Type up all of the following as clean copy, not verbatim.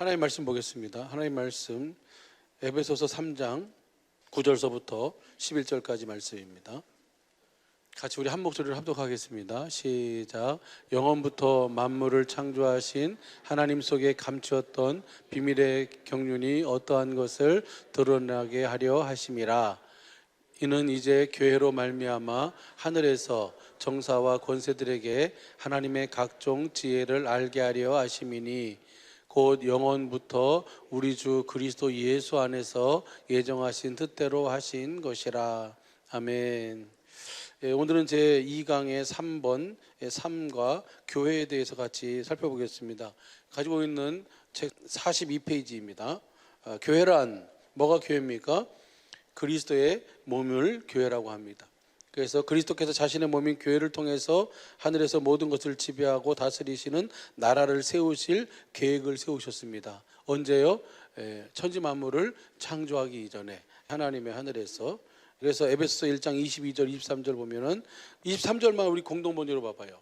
하나님 말씀 보겠습니다. 하나님 말씀 에베소서 3장 9절서부터 11절까지 말씀입니다. 같이 우리 한 목소리를 합독하겠습니다. 시작. 영원부터 만물을 창조하신 하나님 속에 감추었던 비밀의 경륜이 어떠한 것을 드러나게 하려 하심이라. 이는 이제 교회로 말미암아 하늘에서 정사와 권세들에게 하나님의 각종 지혜를 알게 하려 하심이니 곧 영원부터 우리 주 그리스도 예수 안에서 예정하신 뜻대로 하신 것이라. 아멘. 오늘은 제 2강의 3번 3과 교회에 대해서 같이 살펴보겠습니다. 가지고 있는 책 42페이지입니다. 교회란 뭐가 교회입니까? 그리스도의 몸을 교회라고 합니다. 그래서 그리스도께서 자신의 몸인 교회를 통해서 하늘에서 모든 것을 지배하고 다스리시는 나라를 세우실 계획을 세우셨습니다. 언제요? 천지 만물을 창조하기 이전에 하나님의 하늘에서. 그래서 에베소서 1장 22절 23절 보면은 23절만 우리 공동번역으로 봐봐요.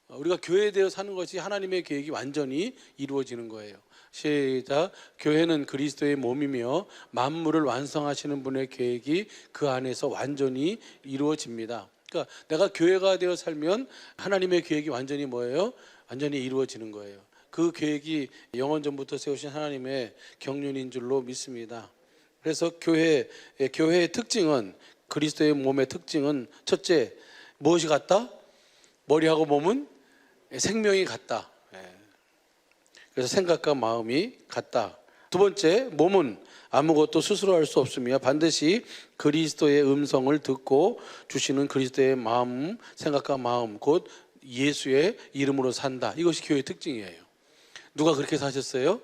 우리가 교회에 대해 사는 것이 하나님의 계획이 완전히 이루어지는 거예요. 시작. 교회는 그리스도의 몸이며 만물을 완성하시는 분의 계획이 그 안에서 완전히 이루어집니다. 그러니까 내가 교회가 되어 살면 하나님의 계획이 완전히 뭐예요? 완전히 이루어지는 거예요. 그 계획이 영원 전부터 세우신 하나님의 경륜인 줄로 믿습니다. 그래서 교회의 특징은, 그리스도의 몸의 특징은 첫째, 무엇이 같다? 머리하고 몸은 생명이 같다. 그래서 생각과 마음이 같다. 두 번째, 몸은 아무것도 스스로 할 수 없으며 반드시 그리스도의 음성을 듣고 주시는 그리스도의 마음, 생각과 마음, 곧 예수의 이름으로 산다. 이것이 교회의 특징이에요. 누가 그렇게 사셨어요?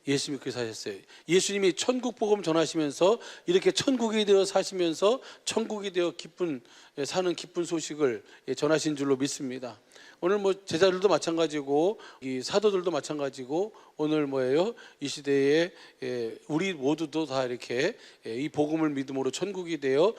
예수님이 그렇게 사셨어요. 예수님이 천국 복음 전하시면서 이렇게 천국이 되어 사시면서 천국이 되어 사는 기쁜 소식을 전하신 줄로 믿습니다. 오늘 제자들도 마찬가지고 이 사도들도 마찬가지고 오늘 뭐예요? 이 시대에 우리 모두도 다 이렇게 이 복음을 믿음으로 천국이 되어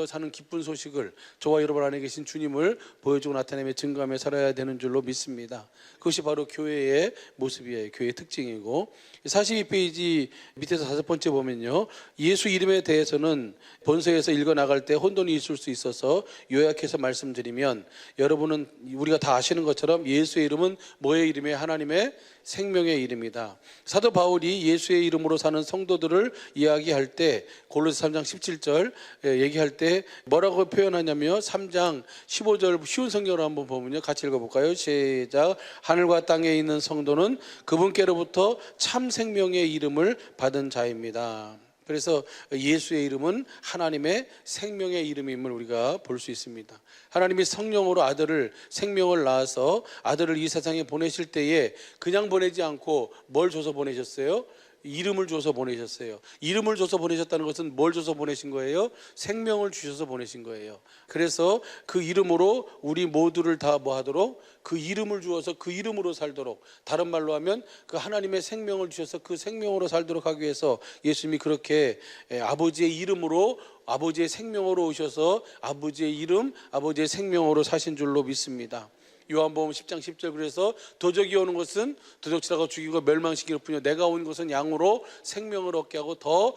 사는 기쁜 소식을 저와 여러분 안에 계신 주님을 보여주고 나타내며 증거하며 살아야 되는 줄로 믿습니다. 그것이 바로 교회의 모습이에요. 교회의 특징이고 42페이지 밑에서 5번째 보면요, 예수 이름에 대해서는 본서에서 읽어나갈 때 혼돈이 있을 수 있어서 요약해서 말씀드리면, 여러분은 우리가 다 아시는 것처럼 예수의 이름은 뭐의 이름이에요? 하나님의 생명의 이름이다. 사도 바울이 예수의 이름으로 사는 성도들을 이야기할 때 골로새 3장 17절 얘기할 때 뭐라고 표현하냐면 3장 15절 쉬운 성경으로 한번 보면요, 같이 읽어볼까요? 시작. 하늘과 땅에 있는 성도는 그분께로부터 참 생명의 이름을 받은 자입니다. 그래서 예수의 이름은 하나님의 생명의 이름임을 우리가 볼 수 있습니다. 하나님이 성령으로 아들을, 생명을 낳아서 아들을 이 세상에 보내실 때에 그냥 보내지 않고 뭘 줘서 보내셨어요? 이름을 줘서 보내셨어요. 이름을 줘서 보내셨다는 것은 뭘 줘서 보내신 거예요? 생명을 주셔서 보내신 거예요. 그래서 그 이름으로 우리 모두를 다 뭐하도록? 그 이름을 주어서 그 이름으로 살도록, 다른 말로 하면 그 하나님의 생명을 주셔서 그 생명으로 살도록 하기 위해서 예수님이 그렇게 아버지의 이름으로, 아버지의 생명으로 오셔서 아버지의 이름, 아버지의 생명으로 사신 줄로 믿습니다. 요한복음 10장 10절, 그래서 도적이 오는 것은 도적질하고 죽이고 멸망시킬 뿐이요 내가 온 것은 양으로 생명을 얻게 하고 더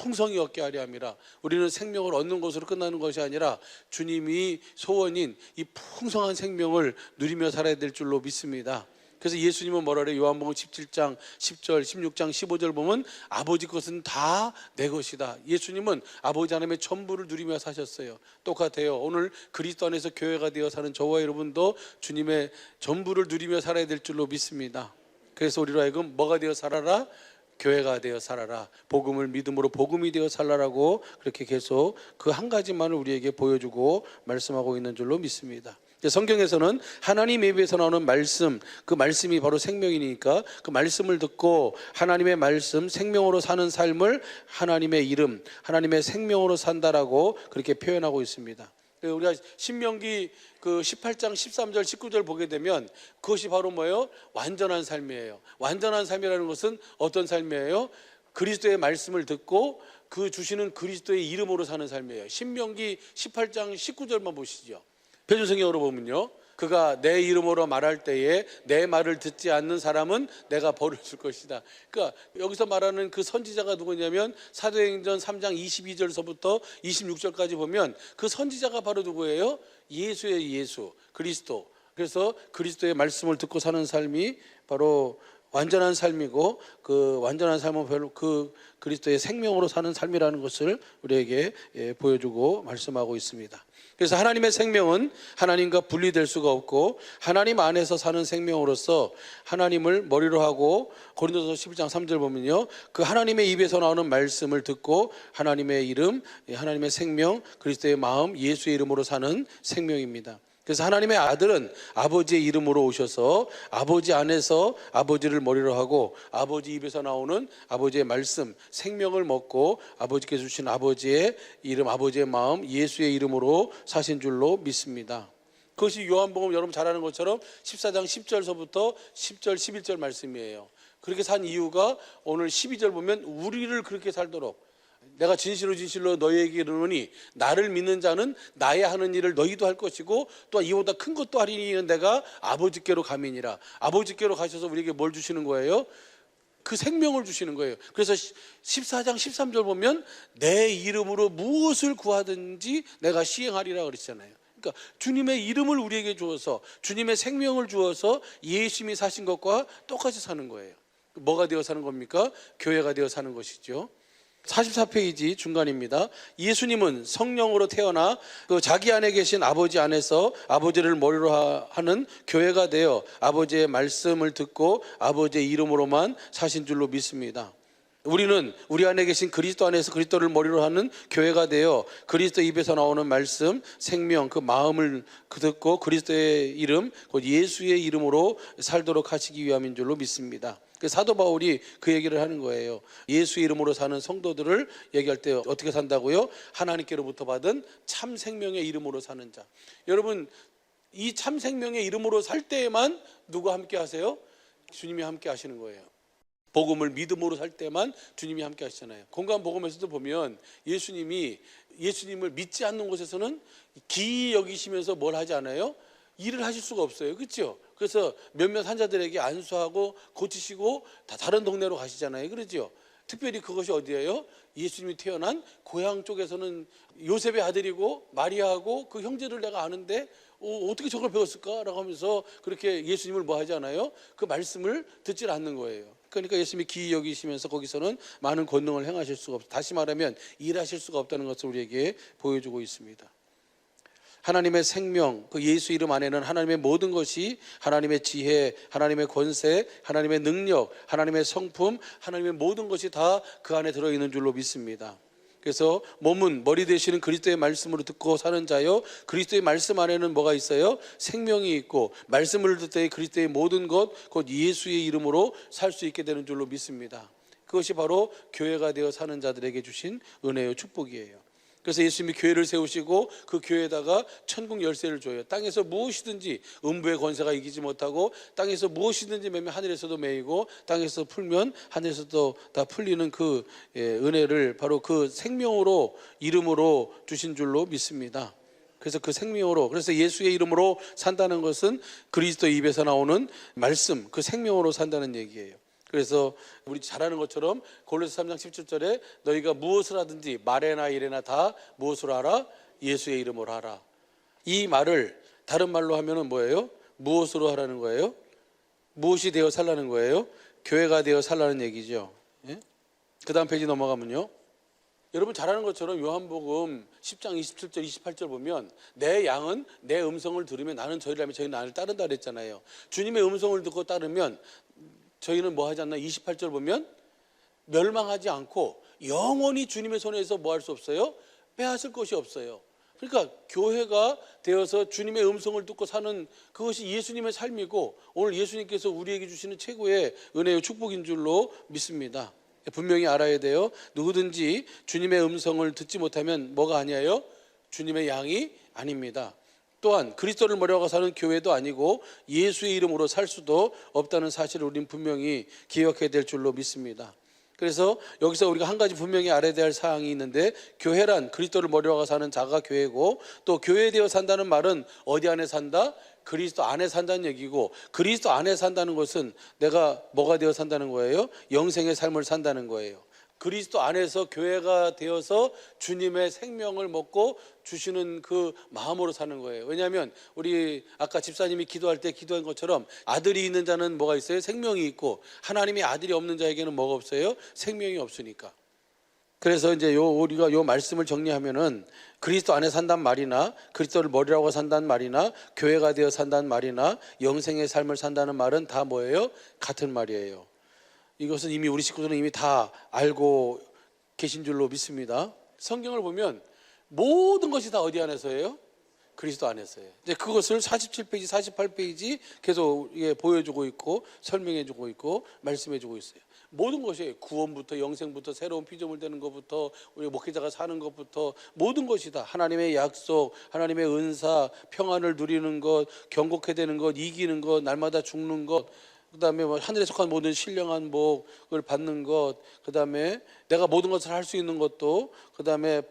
풍성히 얻게 하려 함이라. 우리는 생명을 얻는 것으로 끝나는 것이 아니라 주님이 소원인 이 풍성한 생명을 누리며 살아야 될 줄로 믿습니다. 그래서 예수님은 뭐라 그래요? 요한복음 17장 10절 16장 15절 보면 아버지 것은 다 내 것이다. 예수님은 아버지 하나님의 전부를 누리며 사셨어요. 똑같아요. 오늘 그리스도 안에서 교회가 되어 사는 저와 여러분도 주님의 전부를 누리며 살아야 될 줄로 믿습니다. 그래서 우리로 하여금 뭐가 되어 살아라? 교회가 되어 살아라. 복음을 믿음으로 복음이 되어 살아라고 그렇게 계속 그 한 가지만을 우리에게 보여주고 말씀하고 있는 줄로 믿습니다. 성경에서는 하나님 입에서 나오는 말씀, 그 말씀이 바로 생명이니까 그 말씀을 듣고 하나님의 말씀, 생명으로 사는 삶을 하나님의 이름, 하나님의 생명으로 산다라고 그렇게 표현하고 있습니다. 우리가 신명기 그 18장 13절 19절 보게 되면 그것이 바로 뭐예요? 완전한 삶이에요. 완전한 삶이라는 것은 어떤 삶이에요? 그리스도의 말씀을 듣고 그 주시는 그리스도의 이름으로 사는 삶이에요. 신명기 18장 19절만 보시죠. 표준성경으로 보면요, 그가 내 이름으로 말할 때에 내 말을 듣지 않는 사람은 내가 벌을 줄 것이다. 그러니까 여기서 말하는 그 선지자가 누구냐면 사도행전 3장 22절서부터 26절까지 보면 그 선지자가 바로 누구예요? 예수예요. 예수, 그리스도. 그래서 그리스도의 말씀을 듣고 사는 삶이 바로 완전한 삶이고, 그 완전한 삶은 별로 그 그리스도의 생명으로 사는 삶이라는 것을 우리에게 보여주고 말씀하고 있습니다. 그래서 하나님의 생명은 하나님과 분리될 수가 없고, 하나님 안에서 사는 생명으로서 하나님을 머리로 하고, 고린도서 11장 3절 보면요, 그 하나님의 입에서 나오는 말씀을 듣고 하나님의 이름, 하나님의 생명, 그리스도의 마음, 예수의 이름으로 사는 생명입니다. 그래서 하나님의 아들은 아버지의 이름으로 오셔서 아버지 안에서 아버지를 머리로 하고, 아버지 입에서 나오는 아버지의 말씀, 생명을 먹고 아버지께서 주신 아버지의 이름, 아버지의 마음, 예수의 이름으로 사신 줄로 믿습니다. 그것이 요한복음 여러분 잘 아는 것처럼 14장 10절서부터 10절 11절 말씀이에요. 그렇게 산 이유가 오늘 12절 보면 우리를 그렇게 살도록, 내가 진실로 너희에게 이르노니 나를 믿는 자는 나의 하는 일을 너희도 할 것이고 또 이보다 큰 것도 하리니 이는 내가 아버지께로 가미니라. 아버지께로 가셔서 우리에게 뭘 주시는 거예요? 그 생명을 주시는 거예요. 그래서 14장 13절 보면 내 이름으로 무엇을 구하든지 내가 시행하리라 그랬잖아요. 그러니까 주님의 이름을 우리에게 주어서, 주님의 생명을 주어서 예수님이 사신 것과 똑같이 사는 거예요. 뭐가 되어 사는 겁니까? 교회가 되어 사는 것이죠. 44페이지 중간입니다. 예수님은 성령으로 태어나 그 자기 안에 계신 아버지 안에서 아버지를 머리로 하는 교회가 되어 아버지의 말씀을 듣고 아버지의 이름으로만 사신 줄로 믿습니다. 우리는 우리 안에 계신 그리스도 안에서 그리스도를 머리로 하는 교회가 되어 그리스도 입에서 나오는 말씀, 생명, 그 마음을 듣고 그리스도의 이름, 곧 예수의 이름으로 살도록 하시기 위함인 줄로 믿습니다. 사도 바울이 그 얘기를 하는 거예요. 예수 이름으로 사는 성도들을 얘기할 때 어떻게 산다고요? 하나님께로부터 받은 참 생명의 이름으로 사는 자. 여러분, 이 참 생명의 이름으로 살 때에만 누가 함께 하세요? 주님이 함께 하시는 거예요. 복음을 믿음으로 살 때만 주님이 함께 하시잖아요. 공간 복음에서도 보면 예수님을 믿지 않는 곳에서는 기이 여기시면서 뭘 하지 않아요? 일을 하실 수가 없어요. 그렇죠? 그래서 몇몇 환자들에게 안수하고 고치시고 다 다른 동네로 가시잖아요. 그렇죠? 특별히 그것이 어디예요? 예수님이 태어난 고향 쪽에서는 요셉의 아들이고 마리아하고 그 형제를 내가 아는데 어떻게 저걸 배웠을까라고 하면서 그렇게 예수님을 뭐 하지 않아요? 그 말씀을 듣질 않는 거예요. 그러니까 예수님이 기이 여기시면서 거기서는 많은 권능을 행하실 수가 없어요. 다시 말하면 일하실 수가 없다는 것을 우리에게 보여주고 있습니다. 하나님의 생명, 그 예수 이름 안에는 하나님의 모든 것이, 하나님의 지혜, 하나님의 권세, 하나님의 능력, 하나님의 성품, 하나님의 모든 것이 다 그 안에 들어있는 줄로 믿습니다. 그래서 몸은 머리 되시는 그리스도의 말씀으로 듣고 사는 자요, 그리스도의 말씀 안에는 뭐가 있어요? 생명이 있고, 말씀을 듣되 그리스도의 모든 것, 곧 예수의 이름으로 살 수 있게 되는 줄로 믿습니다. 그것이 바로 교회가 되어 사는 자들에게 주신 은혜요 축복이에요. 그래서 예수님이 교회를 세우시고 그 교회에다가 천국 열쇠를 줘요. 땅에서 무엇이든지 음부의 권세가 이기지 못하고, 땅에서 무엇이든지 매면 하늘에서도 매이고, 땅에서 풀면 하늘에서도 다 풀리는 그 은혜를 바로 그 생명으로, 이름으로 주신 줄로 믿습니다. 그래서 그 생명으로, 그래서 예수의 이름으로 산다는 것은 그리스도 입에서 나오는 말씀, 그 생명으로 산다는 얘기예요. 그래서 우리 잘 아는 것처럼 골로새 3장 17절에 너희가 무엇을 하든지 말에나 일에나 다 무엇으로 하라? 예수의 이름으로 하라. 이 말을 다른 말로 하면은 뭐예요? 무엇으로 하라는 거예요? 무엇이 되어 살라는 거예요? 교회가 되어 살라는 얘기죠. 예? 그 다음 페이지 넘어가면요, 여러분 잘 아는 것처럼 요한복음 10장 27절 28절 보면 내 양은 내 음성을 들으면 나는 저희를 알며 저희는 나를 따른다 그랬잖아요. 주님의 음성을 듣고 따르면 저희는 뭐 하지 않나? 28절 보면 멸망하지 않고 영원히 주님의 손에서 뭐 할 수 없어요? 빼앗을 것이 없어요. 그러니까 교회가 되어서 주님의 음성을 듣고 사는 그것이 예수님의 삶이고, 오늘 예수님께서 우리에게 주시는 최고의 은혜의 축복인 줄로 믿습니다. 분명히 알아야 돼요. 누구든지 주님의 음성을 듣지 못하면 뭐가 아니에요? 주님의 양이 아닙니다. 또한 그리스도를 머리로 사는 교회도 아니고 예수의 이름으로 살 수도 없다는 사실을 우리는 분명히 기억해야 될 줄로 믿습니다. 그래서 여기서 우리가 한 가지 분명히 알아야 될 사항이 있는데, 교회란 그리스도를 머리로 사는 자가 교회고, 또 교회에 되어 산다는 말은 어디 안에 산다? 그리스도 안에 산다는 얘기고, 그리스도 안에 산다는 것은 내가 뭐가 되어 산다는 거예요? 영생의 삶을 산다는 거예요. 그리스도 안에서 교회가 되어서 주님의 생명을 먹고 주시는 그 마음으로 사는 거예요. 왜냐하면 우리 아까 집사님이 기도할 때 기도한 것처럼 아들이 있는 자는 뭐가 있어요? 생명이 있고, 하나님이 아들이 없는 자에게는 뭐가 없어요? 생명이 없으니까. 그래서 이제 우리가 요 말씀을 정리하면은 그리스도 안에 산단 말이나 그리스도를 머리라고 산다는 말이나 교회가 되어 산다는 말이나 영생의 삶을 산다는 말은 다 뭐예요? 같은 말이에요. 이것은 이미 우리 식구들은 이미 다 알고 계신 줄로 믿습니다. 성경을 보면 모든 것이 다 어디 안에서예요? 그리스도 안에서예요. 이제 그것을 47페이지, 48페이지 계속 보여주고 있고 설명해주고 있고 말씀해주고 있어요. 모든 것이 구원부터 영생부터 새로운 피조물 되는 것부터 우리 목회자가 사는 것부터 모든 것이 다 하나님의 약속, 하나님의 은사, 평안을 누리는 것, 경고케 되는 것, 이기는 것, 날마다 죽는 것, 그 다음에 하늘에 속한 모든 신령한 복을 받는 것, 그 다음에 내가 모든 것을 할 수 있는 것도, 그 다음에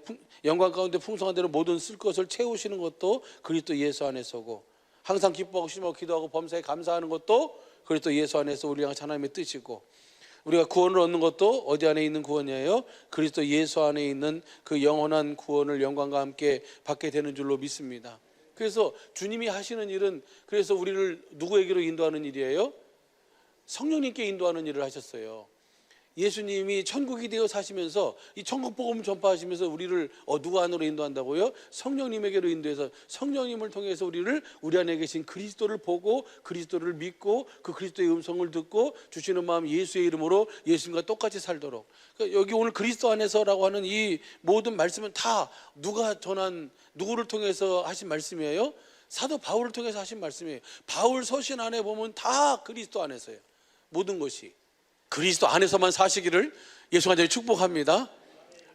영광 가운데 풍성한 대로 모든 쓸 것을 채우시는 것도 그리스도 예수 안에서고, 항상 기뻐하고 심하고 기도하고 범사에 감사하는 것도 그리스도 예수 안에서 우리 향한 하나님의 뜻이고, 우리가 구원을 얻는 것도 어디 안에 있는 구원이에요? 그리스도 예수 안에 있는 그 영원한 구원을 영광과 함께 받게 되는 줄로 믿습니다. 그래서 주님이 하시는 일은 그래서 우리를 누구에게로 인도하는 일이에요? 성령님께 인도하는 일을 하셨어요. 예수님이 천국이 되어 사시면서 이 천국 복음을 전파하시면서 우리를 누구 안으로 인도한다고요? 성령님에게로 인도해서 성령님을 통해서 우리를 우리 안에 계신 그리스도를 보고 그리스도를 믿고 그 그리스도의 음성을 듣고 주시는 마음 예수의 이름으로 예수님과 똑같이 살도록. 그러니까 여기 오늘 그리스도 안에서라고 하는 이 모든 말씀은 다 누구를 통해서 하신 말씀이에요? 사도 바울을 통해서 하신 말씀이에요. 바울 서신 안에 보면 다 그리스도 안에서예요. 모든 것이 그리스도 안에서만 사시기를 예수 간절히 축복합니다.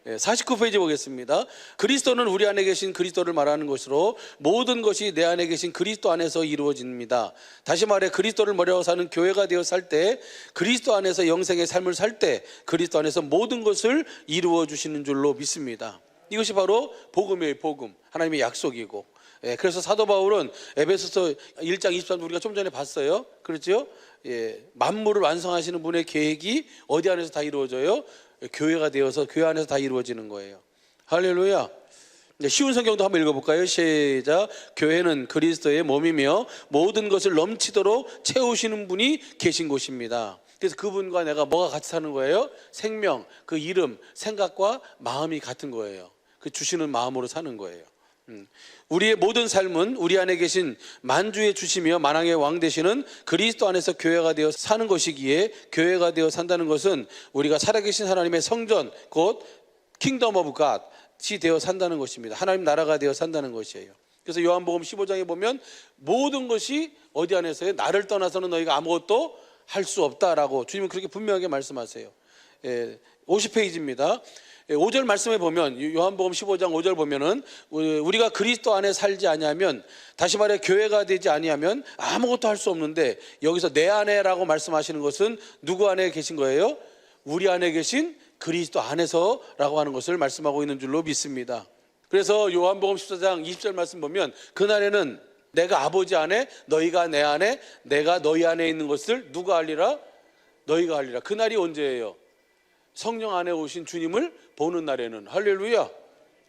49페이지 보겠습니다. 그리스도는 우리 안에 계신 그리스도를 말하는 것으로 모든 것이 내 안에 계신 그리스도 안에서 이루어집니다. 다시 말해 그리스도를 머리라고 사는 교회가 되어 살 때, 그리스도 안에서 영생의 삶을 살 때 그리스도 안에서 모든 것을 이루어 주시는 줄로 믿습니다. 이것이 바로 복음이에요. 복음, 하나님의 약속이고. 그래서 사도 바울은 에베소서 1장 23절 우리가 좀 전에 봤어요. 그렇죠? 만물을 완성하시는 분의 계획이 어디 안에서 다 이루어져요? 교회가 되어서 교회 안에서 다 이루어지는 거예요. 할렐루야. 쉬운 성경도 한번 읽어볼까요? 시작. 교회는 그리스도의 몸이며 모든 것을 넘치도록 채우시는 분이 계신 곳입니다. 그래서 그분과 내가 뭐가 같이 사는 거예요? 생명, 그 이름, 생각과 마음이 같은 거예요. 그 주시는 마음으로 사는 거예요. 우리의 모든 삶은 우리 안에 계신 만주의 주시며 만왕의 왕 되시는 그리스도 안에서 교회가 되어 사는 것이기에, 교회가 되어 산다는 것은 우리가 살아계신 하나님의 성전, 곧 킹덤 오브 갓이 되어 산다는 것입니다. 하나님 나라가 되어 산다는 것이에요. 그래서 요한복음 15장에 보면 모든 것이 어디 안에서요? 나를 떠나서는 너희가 아무것도 할 수 없다라고 주님은 그렇게 분명하게 말씀하세요. 50페이지입니다. 5절 말씀에 보면, 요한복음 15장 5절 보면은 우리가 그리스도 안에 살지 아니하면, 다시 말해 교회가 되지 아니하면 아무것도 할 수 없는데, 여기서 내 안에라고 말씀하시는 것은 누구 안에 계신 거예요? 우리 안에 계신 그리스도 안에서라고 하는 것을 말씀하고 있는 줄로 믿습니다. 그래서 요한복음 14장 20절 말씀 보면, 그날에는 내가 아버지 안에, 너희가 내 안에, 내가 너희 안에 있는 것을 누가 알리라? 너희가 알리라. 그날이 언제예요? 성령 안에 오신 주님을 보는 날에는. 할렐루야.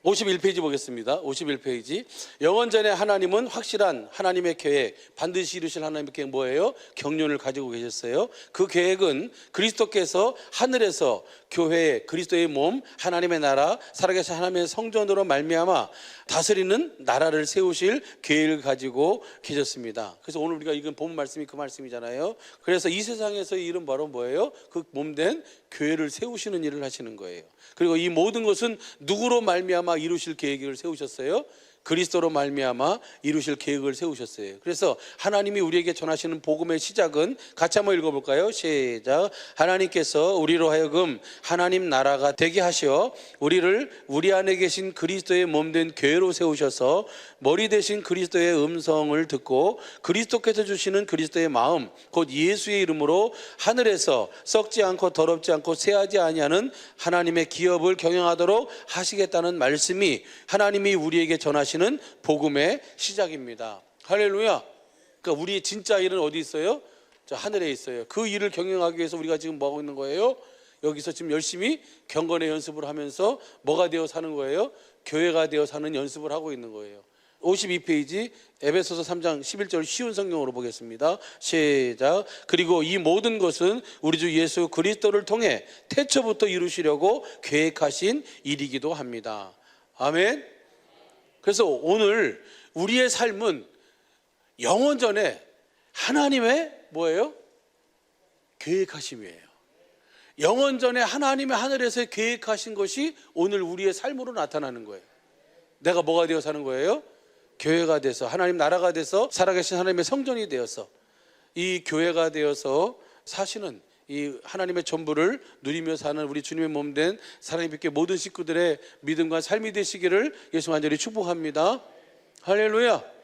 51페이지 보겠습니다. 51페이지. 영원전에 하나님은 확실한 하나님의 계획, 반드시 이루실 하나님의 계획 뭐예요? 경륜을 가지고 계셨어요. 그 계획은 그리스도께서 하늘에서 교회, 그리스도의 몸, 하나님의 나라, 살아계신 하나님의 성전으로 말미암아 다스리는 나라를 세우실 계획을 가지고 계셨습니다. 그래서 오늘 우리가 읽은 본 말씀이 그 말씀이잖아요. 그래서 이 세상에서의 일은 바로 뭐예요? 그 몸된 교회를 세우시는 일을 하시는 거예요. 그리고 이 모든 것은 누구로 말미암아 이루실 계획을 세우셨어요? 그리스도로 말미암아 이루실 계획을 세우셨어요. 그래서 하나님이 우리에게 전하시는 복음의 시작은 같이 한번 읽어볼까요? 시작. 하나님께서 우리로 하여금 하나님 나라가 되게 하시어 우리를 우리 안에 계신 그리스도의 몸된 교회로 세우셔서 머리 되신 그리스도의 음성을 듣고 그리스도께서 주시는 그리스도의 마음, 곧 예수의 이름으로 하늘에서 썩지 않고 더럽지 않고 쇠하지 아니하는 하나님의 기업을 경영하도록 하시겠다는 말씀이 하나님이 우리에게 전하시는 복음의 시작입니다. 할렐루야. 그러니까 우리의 진짜 일은 어디 있어요? 저 하늘에 있어요. 그 일을 경영하기 위해서 우리가 지금 뭐 하고 있는 거예요? 여기서 지금 열심히 경건의 연습을 하면서 뭐가 되어 사는 거예요? 교회가 되어 사는 연습을 하고 있는 거예요. 52페이지 에베소서 3장 11절 쉬운 성경으로 보겠습니다. 시작. 그리고 이 모든 것은 우리 주 예수 그리스도를 통해 태초부터 이루시려고 계획하신 일이기도 합니다. 아멘. 그래서 오늘 우리의 삶은 영원전에 하나님의 뭐예요? 계획하심이에요. 영원전에 하나님의 하늘에서 계획하신 것이 오늘 우리의 삶으로 나타나는 거예요. 내가 뭐가 되어 사는 거예요? 교회가 돼서, 하나님 나라가 돼서, 살아계신 하나님의 성전이 되어서, 이 교회가 되어서 사시는 이 하나님의 전부를 누리며 사는 우리 주님의 몸된 사랑의 빛의 모든 식구들의 믿음과 삶이 되시기를 예수 간절히 축복합니다. 할렐루야.